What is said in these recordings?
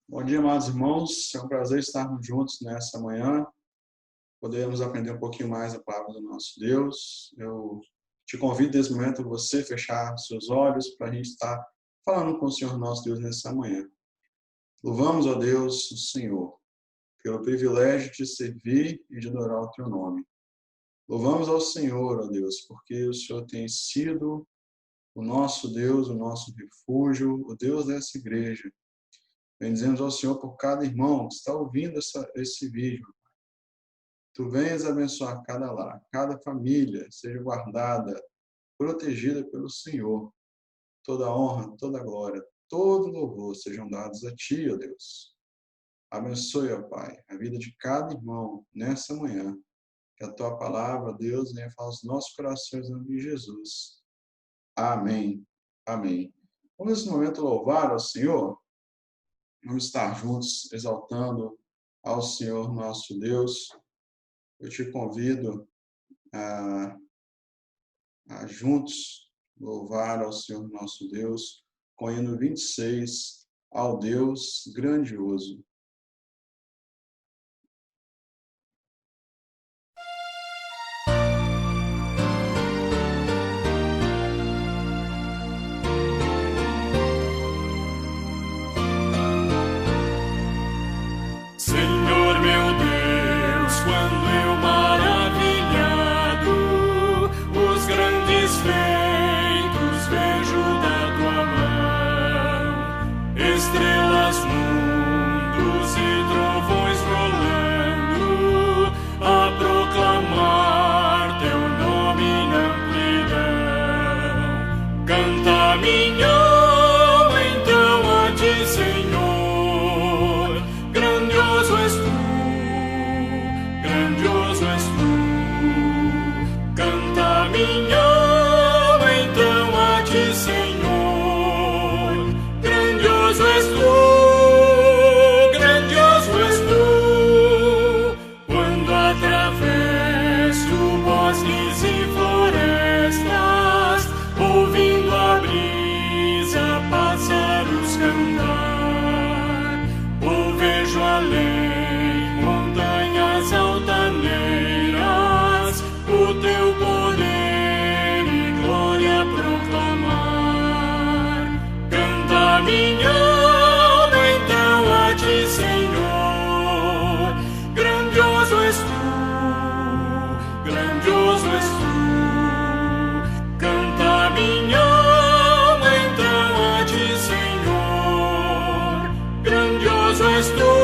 Bom dia, amados irmãos. É um prazer estarmos juntos nessa manhã. Podemos aprender um pouquinho mais da palavra do nosso Deus. Eu te convido nesse momento a você fechar seus olhos para a gente estar falando com o Senhor nosso Deus nessa manhã. Louvamos, ó Deus, o Senhor, pelo privilégio de servir e de adorar o teu nome. Louvamos ao Senhor, ó Deus, porque o Senhor tem sido o nosso Deus, o nosso refúgio, o Deus dessa igreja. Bendizemos ao Senhor por cada irmão que está ouvindo esse vídeo. Tu venhas abençoar cada lar, cada família, seja guardada, protegida pelo Senhor. Toda honra, toda glória, todo louvor sejam dados a Ti, ó Deus. Abençoe, ó Pai, a vida de cada irmão nessa manhã. Que a Tua palavra, Deus, venha falar aos nossos corações, em nome de Jesus. Amém. Amém. Vamos nesse momento louvar ao Senhor. Vamos estar juntos exaltando ao Senhor nosso Deus. Eu te convido a juntos louvar ao Senhor nosso Deus com o hino 26, ao Deus grandioso. Senhor meu Deus, quando eu maravilhado os grandes feitos vejo da tua mão, estrelas, mundos e trovões rolando, a proclamar teu nome na amplidão. Canta minha alma então a ti, Senhor. Grandioso és tu, canta minha alma então a ti, Senhor. Grandioso és tu, quando atravesso bosques e florestas, ouvindo a brisa, pássaros cantar, ou vejo além montanhas altaneiras, o teu poder e glória proclamar. Canta minha alma então a ti, Senhor. Grandioso és tu, canta minha alma então a ti, Senhor. Grandioso és tu,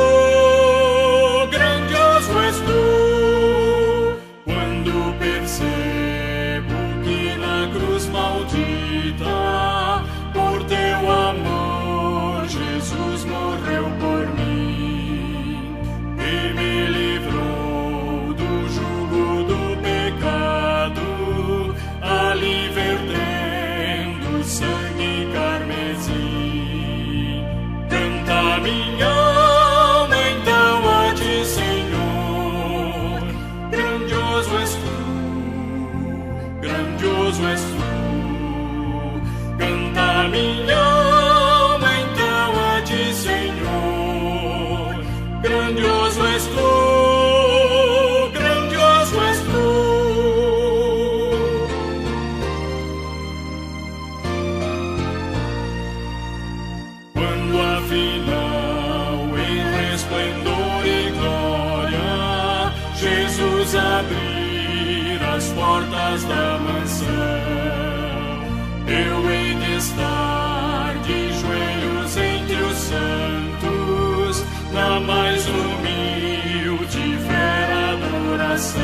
quando percebo que na cruz maldita, por teu amor, Jesus morreu por mim e me livrou do jugo do pecado, ali vertendo sangue carmesim. Canta minha alma então a ti, Senhor. Grandioso és tu, canta minha alma então a ti, Senhor. Grandioso és tu. Quando afinal em resplendor e glória Jesus abrir as portas da mansão, eu hei de estar de joelhos entre os santos, na mais humilde fé adoração,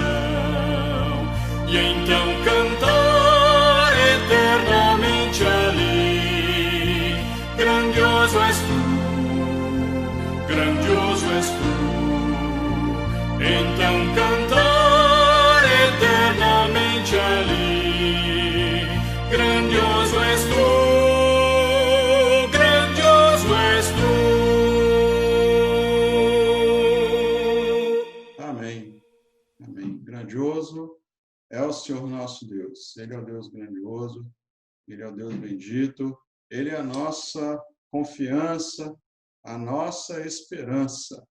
e então cantar eternamente ali. Grandioso és tu, então cantar eternamente ali. Grandioso és tu. Amém. Amém. Grandioso é o Senhor nosso Deus. Ele é o Deus grandioso, Ele é o Deus bendito, Ele é a nossa confiança, a nossa esperança.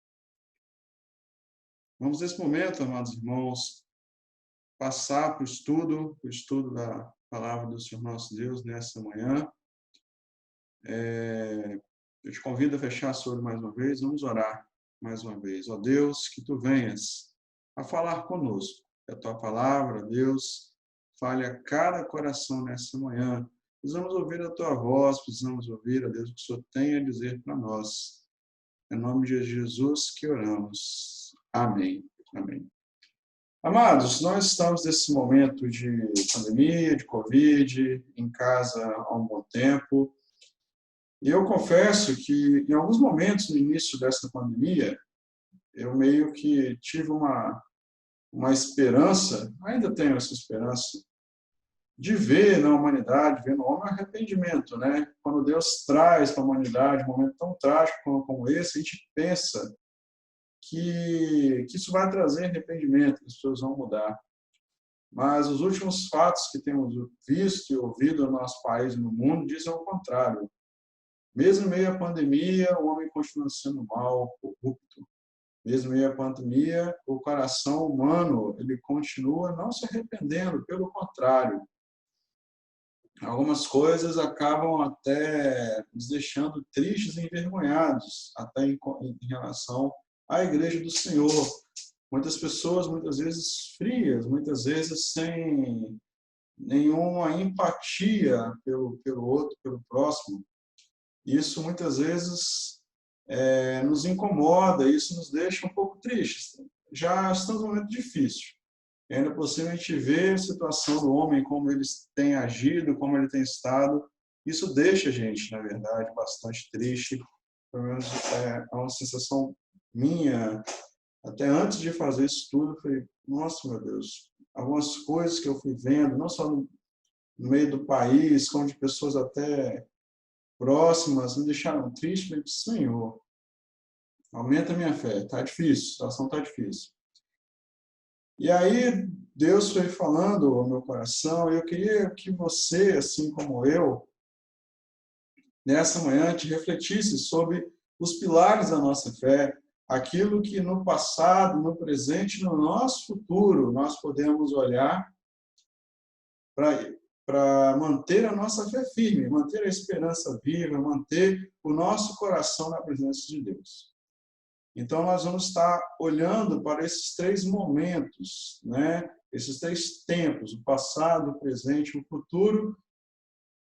Vamos, nesse momento, amados irmãos, passar para o estudo da palavra do Senhor nosso Deus nessa manhã. Eu te convido a fechar a olhos mais uma vez, vamos orar mais uma vez. Ó Deus, que Tu venhas a falar conosco. Que a Tua palavra, Deus, fale a cada coração nessa manhã. Precisamos ouvir a Tua voz, precisamos ouvir, ó Deus, o que o Senhor tem a dizer para nós. Em nome de Jesus que oramos. Amém. Amém. Amados, nós estamos nesse momento de pandemia, de Covid, em casa há um bom tempo. E eu confesso que, em alguns momentos no início dessa pandemia, eu meio que tive uma esperança, ainda tenho essa esperança, de ver na humanidade, ver no homem arrependimento, né? Quando Deus traz para a humanidade um momento tão trágico como esse, a gente pensa que isso vai trazer arrependimento, que as pessoas vão mudar. Mas os últimos fatos que temos visto e ouvido no nosso país e no mundo dizem o contrário. Mesmo em meio à pandemia, o homem continua sendo mau, corrupto. Mesmo em meio à pandemia, o coração humano ele continua não se arrependendo, pelo contrário. Algumas coisas acabam até nos deixando tristes e envergonhados, até em relação à Igreja do Senhor. Muitas pessoas, muitas vezes frias, muitas vezes sem nenhuma empatia pelo outro, pelo próximo. Isso muitas vezes nos incomoda, isso nos deixa um pouco tristes. Já estamos num momento difícil. E ainda por cima a gente vê a situação do homem, como ele tem agido, como ele tem estado. Isso deixa a gente, na verdade, bastante triste. Pelo menos é uma sensação minha. Até antes de fazer isso tudo, eu falei, nossa, meu Deus, algumas coisas que eu fui vendo, não só no meio do país, como de pessoas até próximas, me deixaram triste. Falei, Senhor, aumenta a minha fé, está difícil, a situação está difícil. E aí Deus foi falando ao meu coração, e eu queria que você, assim como eu, nessa manhã te refletisse sobre os pilares da nossa fé, aquilo que no passado, no presente, no nosso futuro, nós podemos olhar para manter a nossa fé firme, manter a esperança viva, manter o nosso coração na presença de Deus. Então, nós vamos estar olhando para esses três momentos, né? Esses três tempos, o passado, o presente e o futuro,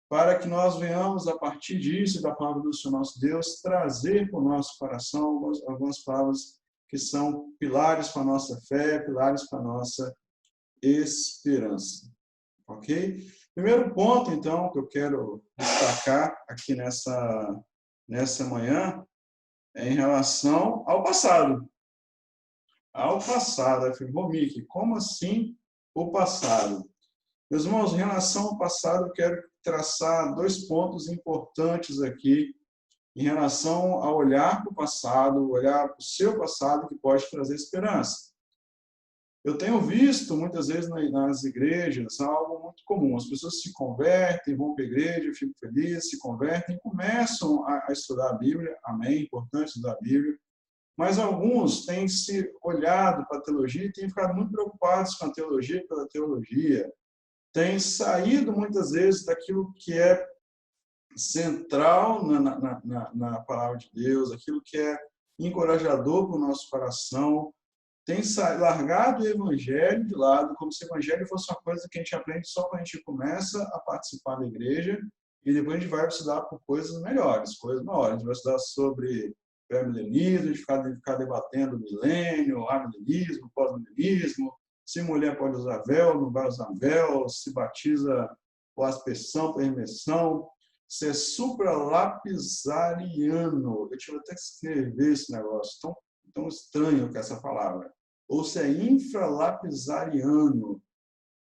para que nós venhamos, a partir disso, da palavra do Senhor nosso Deus, trazer para o nosso coração algumas palavras que são pilares para a nossa fé, pilares para a nossa esperança. Ok? Primeiro ponto, então, que eu quero destacar aqui nessa manhã, é em relação ao passado. Ao passado. Eu falei, Mickey, como assim o passado? Meus irmãos, em relação ao passado, eu quero traçar dois pontos importantes aqui, em relação a olhar para o passado, olhar para o seu passado, que pode trazer esperança. Eu tenho visto, muitas vezes, nas igrejas, algo muito comum. As pessoas se convertem, vão para a igreja, eu fico feliz, se convertem, começam a estudar a Bíblia. Amém, importante estudar a Bíblia. Mas alguns têm se olhado para a teologia e têm ficado muito preocupados com a teologia pela teologia. Têm saído, muitas vezes, daquilo que é central na palavra de Deus, aquilo que é encorajador para o nosso coração, tem largado o evangelho de lado, como se o evangelho fosse uma coisa que a gente aprende só quando a gente começa a participar da igreja, e depois a gente vai estudar por coisas melhores, coisas maiores. A gente vai estudar sobre pré-milenismo, a gente ficar debatendo milênio, amilenismo, pós-milenismo, se mulher pode usar véu, não vai usar véu, se batiza por aspersão, por imersão, se é supralapsariano. Eu tive até que escrever esse negócio, tão estranho que essa palavra. Ou se é infralapsariano.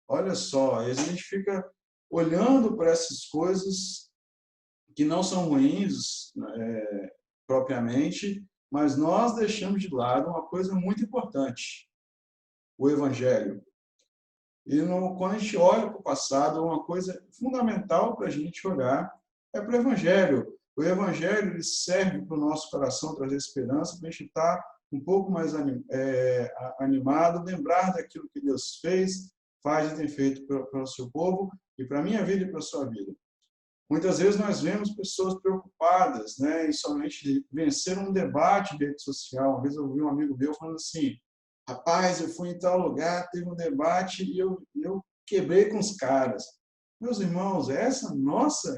Olha só, a gente fica olhando para essas coisas que não são ruins propriamente, mas nós deixamos de lado uma coisa muito importante, o Evangelho. E quando a gente olha para o passado, uma coisa fundamental para a gente olhar é para o Evangelho. O Evangelho ele serve para o nosso coração trazer esperança, para a gente estar um pouco mais animado, lembrar daquilo que Deus fez, faz e tem feito para o seu povo e para a minha vida e para a sua vida. Muitas vezes nós vemos pessoas preocupadas, né, em somente vencer um debate de rede social. Uma vez eu ouvi um amigo meu falando assim, rapaz, eu fui em tal lugar, teve um debate e eu quebrei com os caras. Meus irmãos, é essa a nossa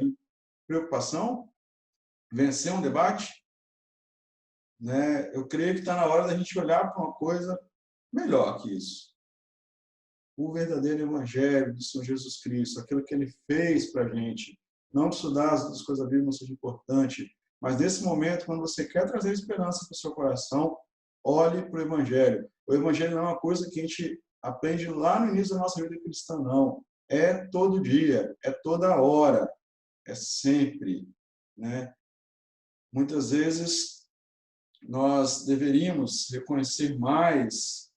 preocupação? Vencer um debate? Né? Eu creio que está na hora da gente olhar para uma coisa melhor que isso. O verdadeiro evangelho do Senhor Jesus Cristo, aquilo que ele fez para a gente. Não que estudar as coisas da Bíblia não seja importante, mas nesse momento, quando você quer trazer esperança para o seu coração, olhe para o evangelho. O evangelho não é uma coisa que a gente aprende lá no início da nossa vida cristã, não. É todo dia, é toda hora, é sempre, né? Muitas vezes nós deveríamos reconhecer mais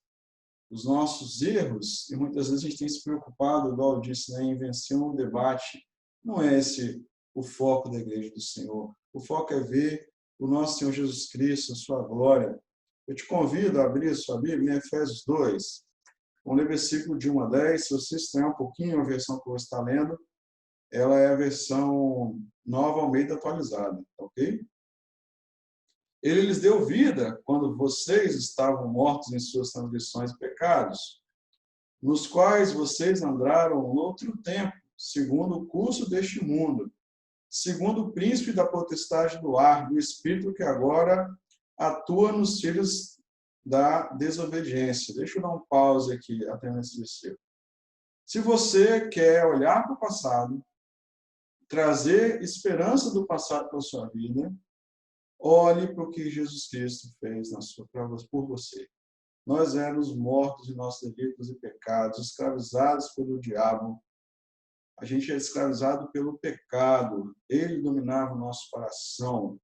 os nossos erros e muitas vezes a gente tem se preocupado, igual eu disse, né, em vencer um debate. Não é esse o foco da Igreja do Senhor. O foco é ver o nosso Senhor Jesus Cristo, a sua glória. Eu te convido a abrir a sua Bíblia em Efésios 2. Vamos ler versículo de 1 a 10. Se você estranhar um pouquinho a versão que você está lendo, ela é a versão Nova Almeida atualizada, ok? Ele lhes deu vida quando vocês estavam mortos em suas transgressões e pecados, nos quais vocês andaram no outro tempo, segundo o curso deste mundo, segundo o príncipe da potestade do ar, do espírito que agora atua nos filhos da desobediência. Deixa eu dar um pause aqui até nesse versículo. Se você quer olhar para o passado, trazer esperança do passado para a sua vida, olhe para o que Jesus Cristo fez por você. Nós éramos mortos em nossos delitos e pecados, escravizados pelo diabo. A gente é escravizado pelo pecado. Ele dominava o nosso coração.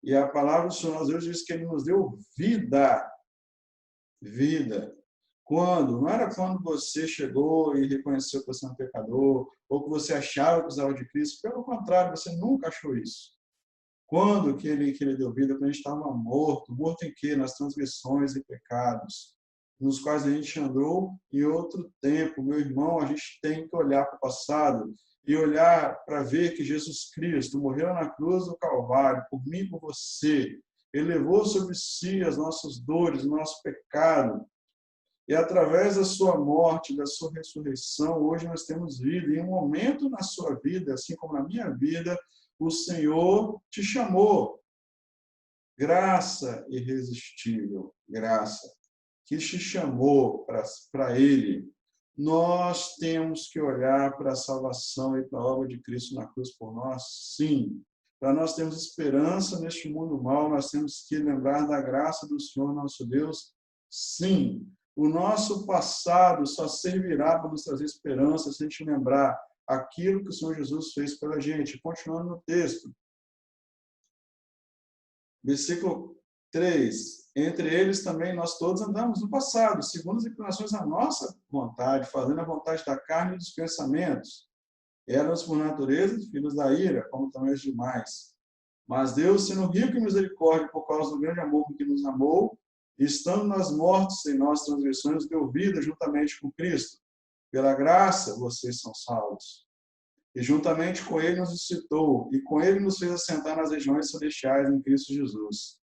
E a palavra do Senhor Deus diz que ele nos deu vida. Vida. Quando? Não era quando você chegou e reconheceu que você é um pecador, ou que você achava que precisava de Cristo. Pelo contrário, você nunca achou isso. Quando que ele deu vida? Quando a gente estava morto. Morto em quê? Nas transgressões e pecados, nos quais a gente andou em outro tempo. Meu irmão, a gente tem que olhar para o passado e olhar para ver que Jesus Cristo morreu na cruz do Calvário, por mim e por você. Ele levou sobre si as nossas dores, o nosso pecado. E através da sua morte, da sua ressurreição, hoje nós temos vida. E um momento na sua vida, assim como na minha vida, o Senhor te chamou. Graça irresistível, graça, que te chamou para Ele. Nós temos que olhar para a salvação e para a obra de Cristo na cruz por nós, sim. Para nós termos esperança neste mundo mau, nós temos que lembrar da graça do Senhor nosso Deus, sim. O nosso passado só servirá para nos trazer esperança se a gente lembrar aquilo que o Senhor Jesus fez pela gente. Continuando no texto. Versículo 3. Entre eles também nós todos andamos no passado, segundo as inclinações da nossa vontade, fazendo a vontade da carne e dos pensamentos. Éramos por natureza filhos da ira, como também os demais. Mas Deus, sendo rico em misericórdia por causa do grande amor com que nos amou, estando nós mortos em nossas transgressões, deu vida juntamente com Cristo. Pela graça, vocês são salvos. E juntamente com ele nos ressuscitou, e com ele nos fez assentar nas regiões celestiais em Cristo Jesus.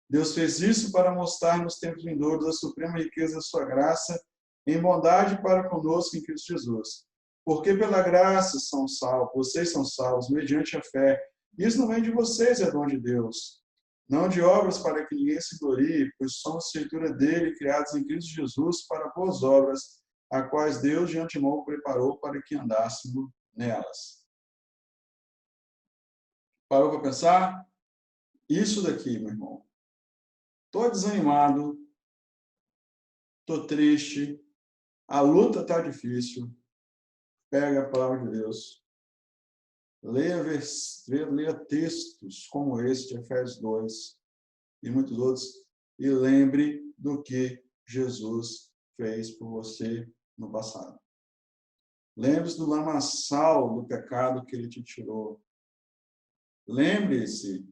Deus fez isso para mostrar nos tempos vindouros a suprema riqueza da sua graça, em bondade para conosco em Cristo Jesus. Porque pela graça são salvos, vocês são salvos, mediante a fé. Isso não vem de vocês, é dom de Deus. Não de obras para que ninguém se glorie, pois somos feitura dele, criados em Cristo Jesus para boas obras, a quais Deus de antemão preparou para que andássemos nelas. Parou para pensar? Isso daqui, meu irmão. Estou desanimado, estou triste, a luta está difícil. Pega a palavra de Deus. Leia textos como esse de Efésios 2 e muitos outros e lembre do que Jesus fez por você no passado. Lembre-se do lamaçal do pecado que ele te tirou. Lembre-se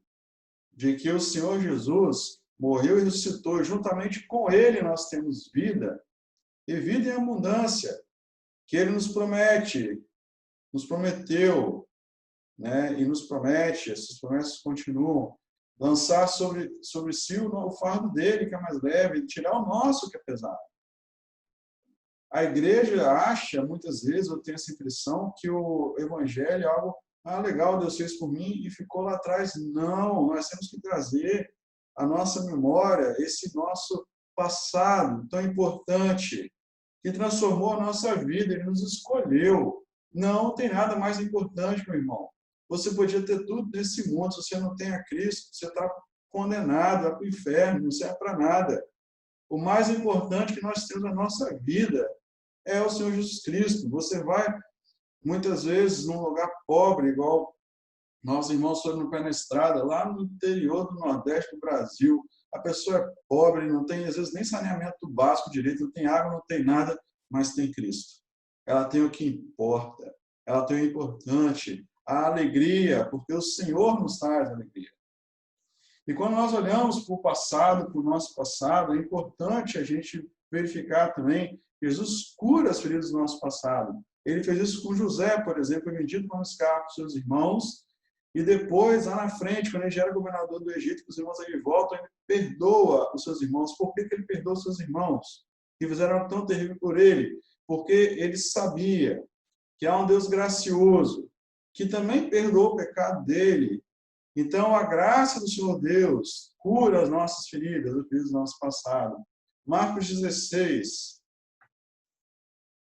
de que o Senhor Jesus morreu e ressuscitou. Juntamente com Ele nós temos vida, e vida em abundância, que Ele nos promete, nos prometeu, né? E nos promete, essas promessas continuam, lançar sobre si o fardo dele, que é mais leve, e tirar o nosso, que é pesado. A igreja acha, muitas vezes, eu tenho essa impressão, que o evangelho é algo, legal, Deus fez por mim e ficou lá atrás. Não, nós temos que trazer à nossa memória esse nosso passado tão importante, que transformou a nossa vida, Ele nos escolheu. Não tem nada mais importante, meu irmão. Você podia ter tudo nesse mundo, se você não tem a Cristo, você está condenado, vai para o inferno, não serve para nada. O mais importante que nós temos na nossa vida é o Senhor Jesus Cristo. Você vai, muitas vezes, num lugar pobre, igual nossos irmãos foram no pé na estrada, lá no interior do Nordeste do Brasil. A pessoa é pobre, não tem, às vezes, nem saneamento básico direito, não tem água, não tem nada, mas tem Cristo. Ela tem o que importa, ela tem o importante, a alegria, porque o Senhor nos traz alegria. E quando nós olhamos para o passado, para o nosso passado, é importante a gente verificar também que Jesus cura as feridas do nosso passado. Ele fez isso com José, por exemplo, vendido para escravo com seus irmãos, e depois, lá na frente, quando ele já era governador do Egito, que os irmãos aí voltam, ele perdoa os seus irmãos. Por que ele perdoa os seus irmãos? Que fizeram algo tão terrível por ele? Porque ele sabia que há um Deus gracioso, que também perdoou o pecado dele. Então, a graça do Senhor Deus cura as nossas feridas, as feridas do nosso passado. Marcos 16,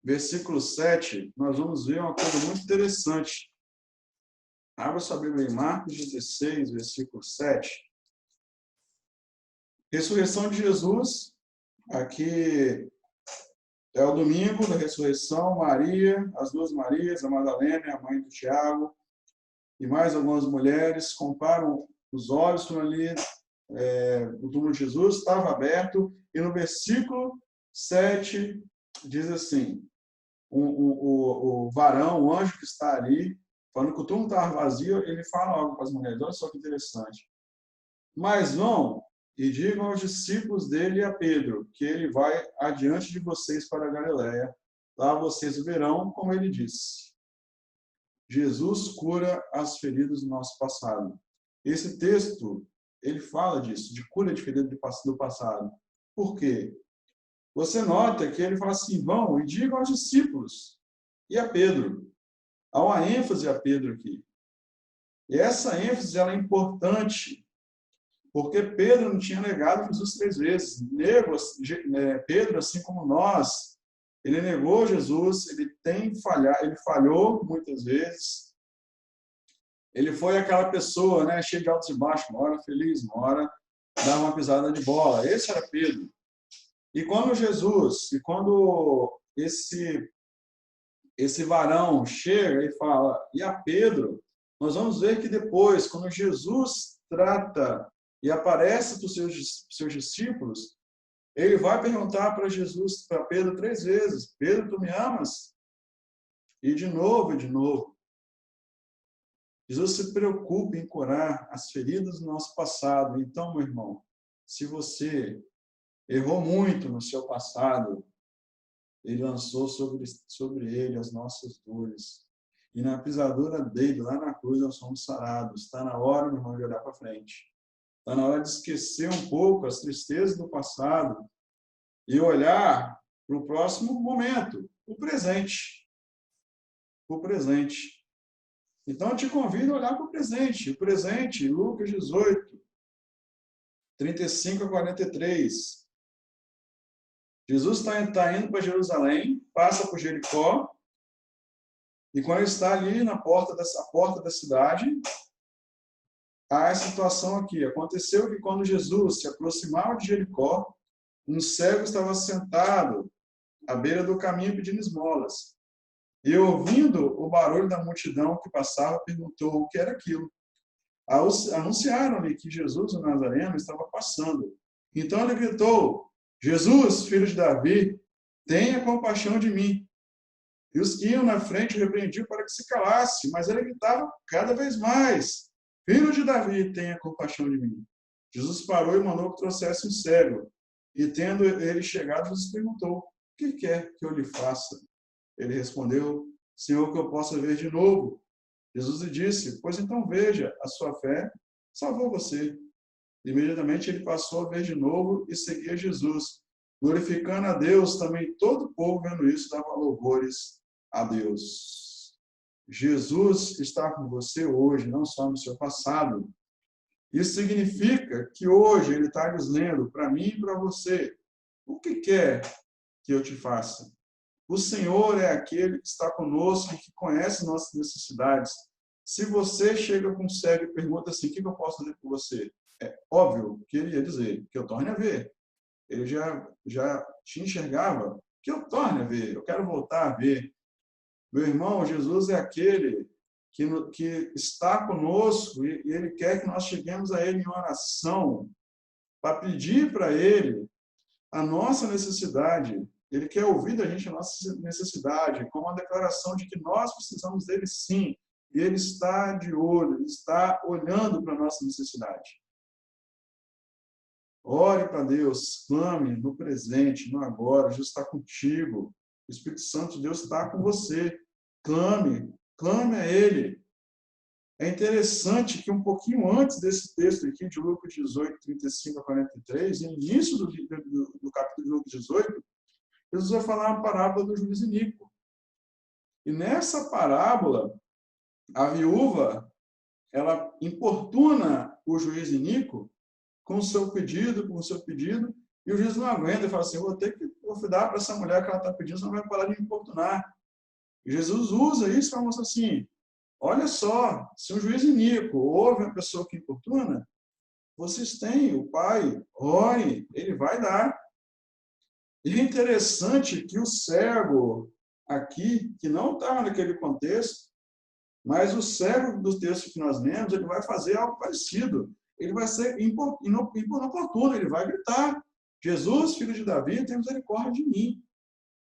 versículo 7, nós vamos ver uma coisa muito interessante. Abra sua Bíblia em Marcos 16, versículo 7. Ressurreição de Jesus. Aqui é o domingo da ressurreição. Maria, as duas Marias, a Madalena, a mãe do Tiago, e mais algumas mulheres comparam os olhos, estão ali, o túmulo de Jesus estava aberto, e no versículo 7 diz assim, o varão, o anjo que está ali, falando que o túmulo estava vazio, ele fala algo para as mulheres, olha só que interessante. Mas vão e digam aos discípulos dele e a Pedro, que ele vai adiante de vocês para a Galileia, lá vocês verão, como ele disse. Jesus cura as feridas do nosso passado. Esse texto, ele fala disso, de cura de feridas do passado. Por quê? Você nota que ele fala assim, vão e digam aos discípulos e a Pedro. Há uma ênfase a Pedro aqui. E essa ênfase ela é importante, porque Pedro não tinha negado Jesus 3 vezes. Pedro, assim como nós, ele negou Jesus, ele falhou muitas vezes. Ele foi aquela pessoa, né, cheia de altos e baixos, uma hora feliz, uma hora dava uma pisada de bola. Esse era Pedro. E quando esse varão chega e fala, e a Pedro, nós vamos ver que depois, quando Jesus trata e aparece para os seus discípulos, ele vai perguntar para Pedro 3 vezes, Pedro, tu me amas? E de novo, e de novo. Jesus se preocupa em curar as feridas do nosso passado. Então, meu irmão, se você errou muito no seu passado, ele lançou sobre ele as nossas dores. E na pisadura dele, lá na cruz, nós somos sarados. Está na hora, meu irmão, de olhar para frente. Está na hora de esquecer um pouco as tristezas do passado e olhar para o próximo momento, o presente. O presente. Então, eu te convido a olhar para o presente. O presente, Lucas 18, 35 a 43. Jesus está indo para Jerusalém, passa por Jericó, e quando ele está ali na porta da cidade, há a situação aqui. Aconteceu que quando Jesus se aproximava de Jericó, um cego estava sentado à beira do caminho pedindo esmolas. E ouvindo o barulho da multidão que passava, perguntou o que era aquilo. Anunciaram-lhe que Jesus, o Nazareno, estava passando. Então ele gritou, Jesus, filho de Davi, tenha compaixão de mim. E os que iam na frente o repreendiam para que se calasse, mas ele gritava cada vez mais, Filho de Davi, tenha compaixão de mim. Jesus parou e mandou que trouxesse um cego. E tendo ele chegado, Jesus perguntou: o que quer que eu lhe faça? Ele respondeu: Senhor, que eu possa ver de novo. Jesus lhe disse: pois então veja, a sua fé salvou você. Imediatamente ele passou a ver de novo e seguia Jesus, glorificando a Deus. Também todo o povo, vendo isso, dava louvores a Deus. Jesus está com você hoje, não só no seu passado. Isso significa que hoje ele está dizendo para mim e para você: o que quer que eu te faça? O Senhor é aquele que está conosco e que conhece nossas necessidades. Se você chega com um cego e pergunta assim: o que eu posso fazer por você? É óbvio que ele ia dizer: que eu torne a ver. Ele já te enxergava, que eu torne a ver, eu quero voltar a ver. Meu irmão, Jesus é aquele que está conosco e ele quer que nós cheguemos a ele em oração para pedir para ele a nossa necessidade. Ele quer ouvir da gente a nossa necessidade, como uma declaração de que nós precisamos dele sim. E ele está de olho, ele está olhando para a nossa necessidade. Ore para Deus, clame no presente, no agora. Jesus está contigo. O Espírito Santo de Deus está com você. Clame a Ele. É interessante que um pouquinho antes desse texto aqui, de Lucas 18, 35 a 43, no início do capítulo de Lucas 18, Jesus vai falar uma parábola do juiz iníquo. E nessa parábola, a viúva, ela importuna o juiz iníquo com o seu pedido, e o juiz não aguenta e fala assim: vou ter que dar para essa mulher que ela está pedindo, senão vai parar de me importunar. E Jesus usa isso para mostrar assim: olha só, se um juiz iníquo ouve uma pessoa que importuna, vocês têm o Pai, ore, ele vai dar. E é interessante que o cego aqui, que não estava naquele contexto, mas o cego do texto que nós lemos, ele vai fazer algo parecido. Ele vai ser inoportuno, ele vai gritar: Jesus, filho de Davi, tem misericórdia de mim.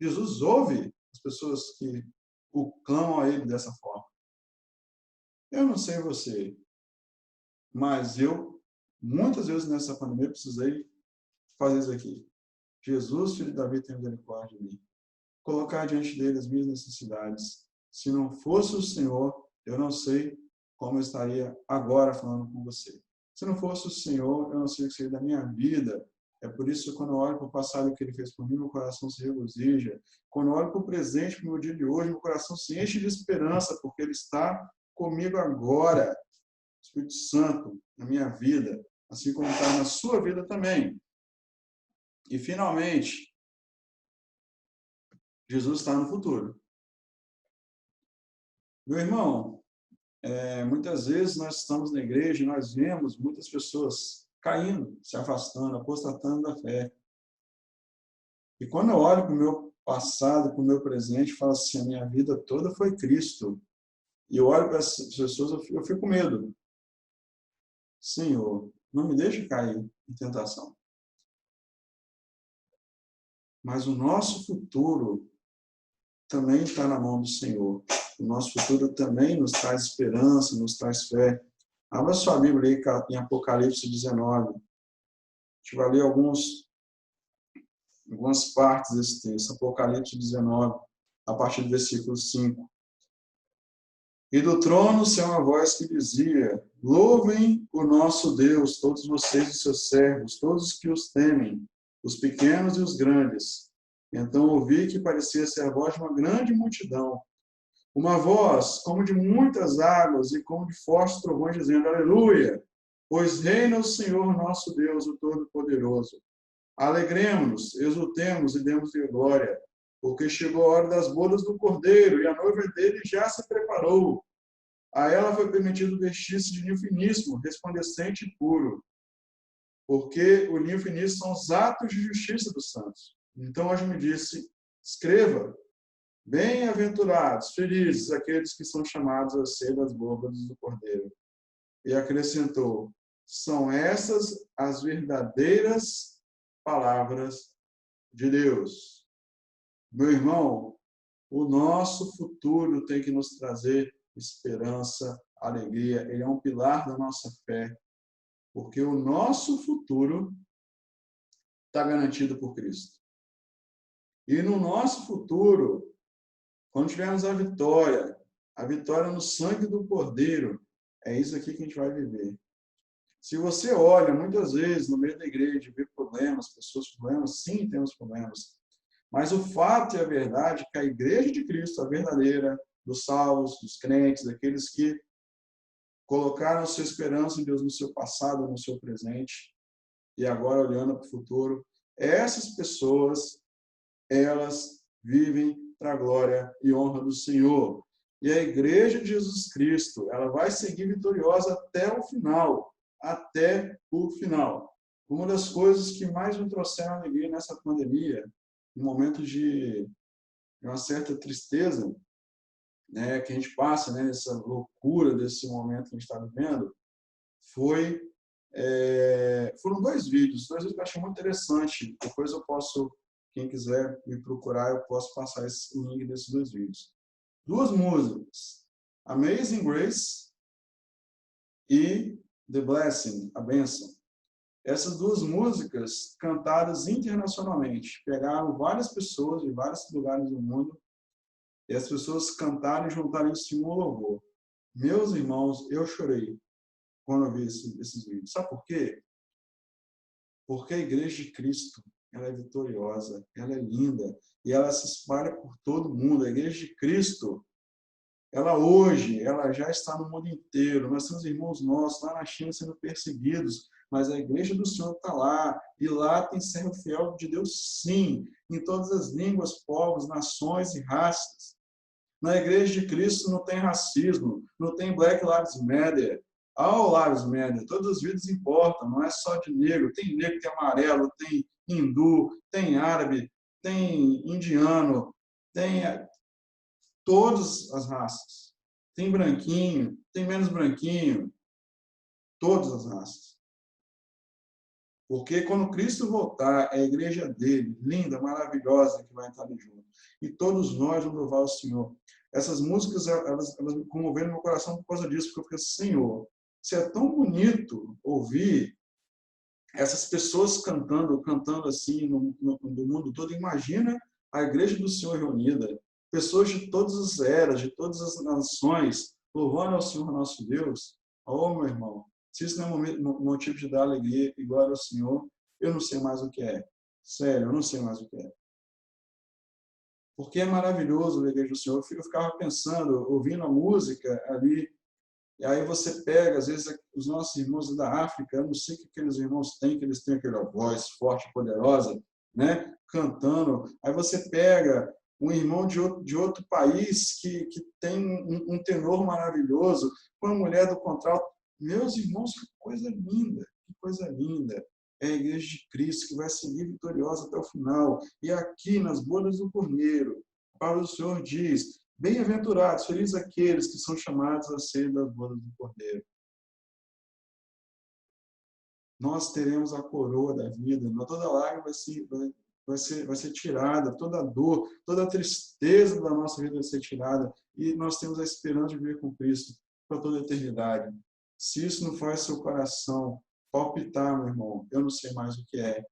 Jesus ouve as pessoas que o clamam a ele dessa forma. Eu não sei você, mas eu, muitas vezes nessa pandemia, precisei fazer isso aqui. Jesus, filho de Davi, tem misericórdia de mim. Colocar diante dele as minhas necessidades. Se não fosse o Senhor, eu não sei como eu estaria agora falando com você. Se não fosse o Senhor, eu não sei o que seria da minha vida. É por isso que quando eu olho para o passado que ele fez por mim, meu coração se regozija. Quando eu olho para o presente, para o meu dia de hoje, meu coração se enche de esperança, porque ele está comigo agora. Espírito Santo na minha vida, assim como está na sua vida também. E, finalmente, Jesus está no futuro. Meu irmão, muitas vezes nós estamos na igreja e nós vemos muitas pessoas caindo, se afastando, apostatando da fé. E quando eu olho para o meu passado, para o meu presente, falo assim: a minha vida toda foi Cristo. E eu olho para essas pessoas, eu fico com medo. Senhor, não me deixe cair em tentação. Mas o nosso futuro também está na mão do Senhor. O nosso futuro também nos traz esperança, nos traz fé. Abra sua Bíblia aí em Apocalipse 19. A gente vai ler algumas partes desse texto. Apocalipse 19, a partir do versículo 5. E do trono saiu uma voz que dizia: louvem o nosso Deus, todos vocês e seus servos, todos que os temem, os pequenos e os grandes. Então ouvi que parecia ser a voz de uma grande multidão, uma voz como de muitas águas e como de fortes trovões, dizendo: aleluia, pois reina o Senhor nosso Deus, o Todo-Poderoso. Alegremos-nos, exultemos e demos-lhe glória, porque chegou a hora das bodas do Cordeiro, e a noiva dele já se preparou. A ela foi permitido vestir-se de linho finíssimo, resplandecente e puro, porque o linho finíssimo são os atos de justiça dos santos. Então hoje me disse: escreva: bem-aventurados, felizes aqueles que são chamados a ser das bodas do Cordeiro. E acrescentou: são essas as verdadeiras palavras de Deus. Meu irmão, o nosso futuro tem que nos trazer esperança, alegria, ele é um pilar da nossa fé, porque o nosso futuro está garantido por Cristo. E no nosso futuro, quando tivermos a vitória no sangue do Cordeiro, é isso aqui que a gente vai viver. Se você olha, muitas vezes, no meio da igreja, vê problemas, pessoas com problemas, sim, temos problemas. Mas o fato e a verdade é que a igreja de Cristo, a verdadeira, dos salvos, dos crentes, daqueles que colocaram sua esperança em Deus no seu passado, no seu presente, e agora olhando para o futuro, essas pessoas, elas vivem para a glória e honra do Senhor. E a igreja de Jesus Cristo, ela vai seguir vitoriosa até o final. Até o final. Uma das coisas que mais me trouxeram alegria nessa pandemia, em momentos de uma certa tristeza, né, que a gente passa, né, nessa loucura desse momento que a gente está vivendo, foram dois vídeos que eu achei muito interessante. Depois eu posso, quem quiser me procurar, eu posso passar o link desses dois vídeos. Duas músicas, Amazing Grace e The Blessing, a bênção. Essas duas músicas cantadas internacionalmente, pegaram várias pessoas de vários lugares do mundo e as pessoas cantaram e juntaram isso em um louvor. Meus irmãos, eu chorei quando eu vi esses vídeos. Sabe por quê? Porque a igreja de Cristo, ela é vitoriosa, ela é linda e ela se espalha por todo mundo. A igreja de Cristo, ela hoje, ela já está no mundo inteiro. Nós temos irmãos nossos lá na China sendo perseguidos, mas a igreja do Senhor está lá. E lá tem servo fiel de Deus, sim, em todas as línguas, povos, nações e raças. Na igreja de Cristo não tem racismo, não tem Black Lives Matter. All Lives Matter, todas as vidas importam, não é só de negro. Tem negro, tem amarelo, tem hindu, tem árabe, tem indiano, tem todas as raças. Tem branquinho, tem menos branquinho, todas as raças. Porque quando Cristo voltar, é a igreja dele, linda, maravilhosa, que vai estar ali junto. E todos nós vamos louvar o Senhor. Essas músicas, elas me comoveram meu coração por causa disso, porque eu fiquei assim, Senhor, se é tão bonito ouvir essas pessoas cantando assim no mundo todo, imagina a igreja do Senhor reunida, pessoas de todas as eras, de todas as nações, louvando ao Senhor nosso Deus. Oh, meu irmão, se isso não é motivo de dar alegria e glória ao Senhor, eu não sei mais o que é. Sério, eu não sei mais o que é. Porque é maravilhoso a igreja do Senhor. Eu ficava pensando, ouvindo a música ali, e aí você pega, às vezes, os nossos irmãos da África, eu não sei o que aqueles irmãos têm, que eles têm aquela voz forte, poderosa, né? Cantando. Aí você pega um irmão de outro país que tem um tenor maravilhoso, com a mulher do contralto. Meus irmãos, que coisa linda, que coisa linda. É a igreja de Cristo que vai seguir vitoriosa até o final. E aqui, nas bodas do Cordeiro, a palavra do Senhor diz: bem-aventurados, felizes aqueles que são chamados a ser das bodas do Cordeiro. Nós teremos a coroa da vida, toda lágrima vai ser tirada, toda dor, toda tristeza da nossa vida vai ser tirada, e nós temos a esperança de viver com Cristo para toda a eternidade. Se isso não faz seu coração palpitar, meu irmão, eu não sei mais o que é.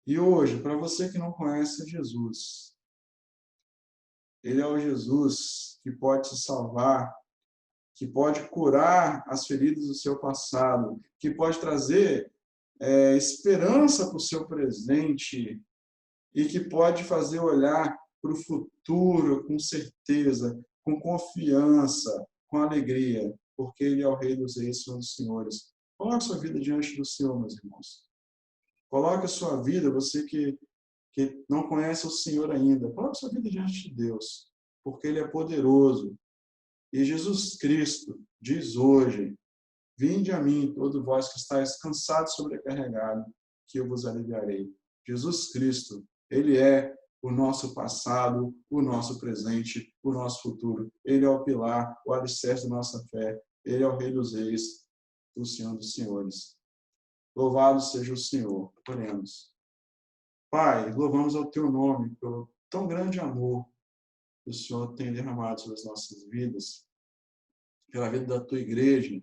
E hoje, para você que não conhece Jesus, ele é o Jesus que pode te salvar, que pode curar as feridas do seu passado, que pode trazer esperança para o seu presente e que pode fazer olhar para o futuro com certeza, com confiança, com alegria, porque Ele é o Rei dos Reis, Senhor dos Senhores. Coloque sua vida diante do Senhor, meus irmãos. Coloque a sua vida, você que não conhece o Senhor ainda, coloque sua vida diante de Deus, porque Ele é poderoso. E Jesus Cristo diz hoje: vinde a mim, todo vós que estáis cansados e sobrecarregados, que eu vos aliviarei. Jesus Cristo, Ele é o nosso passado, o nosso presente, o nosso futuro. Ele é o pilar, o alicerce da nossa fé. Ele é o Rei dos Reis, o Senhor dos Senhores. Louvado seja o Senhor. Oremos. Pai, louvamos ao Teu nome pelo tão grande amor que o Senhor tem derramado sobre as nossas vidas. pela vida da tua igreja.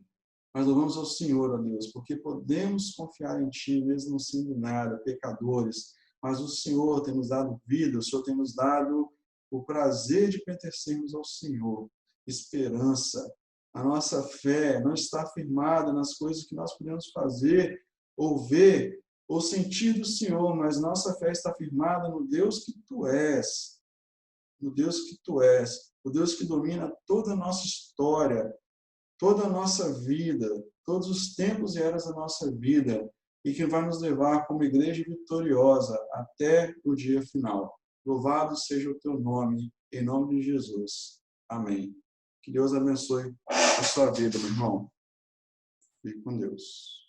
Nós louvamos ao Senhor, ó Deus, porque podemos confiar em Ti, mesmo não sendo nada, pecadores. Mas o Senhor tem nos dado vida, o Senhor tem nos dado o prazer de pertencermos ao Senhor. Esperança. A nossa fé não está firmada nas coisas que nós podemos fazer, ou ver, ou sentir do Senhor, mas nossa fé está firmada no Deus que Tu és. No Deus que Tu és. O Deus que domina toda a nossa história, toda a nossa vida, todos os tempos e eras da nossa vida, e que vai nos levar como igreja vitoriosa até o dia final. Louvado seja o teu nome, em nome de Jesus. Amém. Que Deus abençoe a sua vida, meu irmão. Fique com Deus.